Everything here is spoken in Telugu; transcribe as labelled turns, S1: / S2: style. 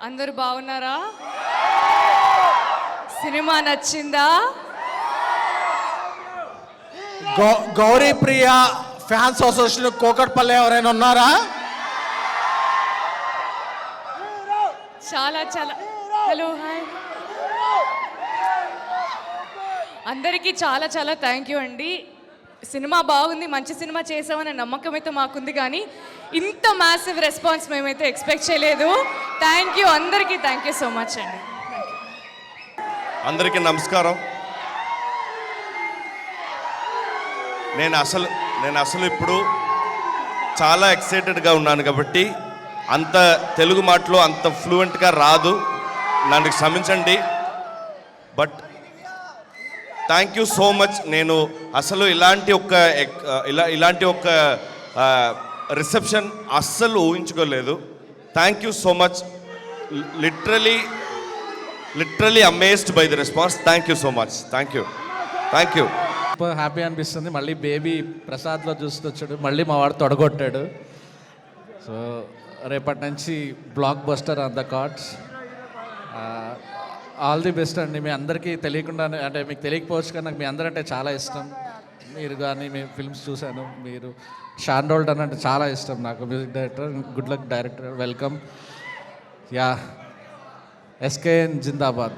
S1: అందరూ బాగున్నారా? సినిమా నచ్చిందా?
S2: గౌరీ ప్రియ ఫ్యాన్స్ అసోసియేషన్ కోకట్పల్లి ఎవరైనా ఉన్నారా?
S1: చాలా చాలా హలో హాయ్ అందరికీ చాలా చాలా థ్యాంక్ యూ అండి. సినిమా బాగుంది, మంచి సినిమా చేసామనే నమ్మకం అయితే మాకుంది, కానీ ఇంత మ్యాసివ్ రెస్పాన్స్ మేమైతే ఎక్స్పెక్ట్ చేయలేదు. థ్యాంక్ యూ అందరికీ, థ్యాంక్ యూ సో మచ్ అండి.
S3: అందరికీ నమస్కారం. నేను అసలు ఇప్పుడు చాలా ఎక్సైటెడ్గా ఉన్నాను కాబట్టి అంత తెలుగు మాటలో అంత ఫ్లూయెంట్గా రాదు, నన్ను క్షమించండి. But thank you so much. నేను అసలు ఇలాంటి ఒక రిసెప్షన్ అస్సలు ఊహించుకోలేదు. Thank you so much. Literally amazed by the response. Thank you so much. Thank you.
S4: Happy అనిపిస్తుంది. మళ్ళీ బేబీ ప్రసాద్లో చూస్తూ వచ్చాడు, మళ్ళీ మా వాడు తొడగొట్టాడు. సో రేపటి నుంచి block buster on the cards. All the best అండి. మీ అందరికీ తెలియకుండా, అంటే మీకు తెలియకపోవచ్చు కానీ నాకు మీ అందరంటే చాలా ఇష్టం. మీరు కానీ మీ ఫిల్మ్స్ చూశాను. మీరు షాన్ రోల్డన్ అంటే చాలా ఇష్టం నాకు. Music director, good luck director. Welcome. Yeah, SKN జిందాబాద్.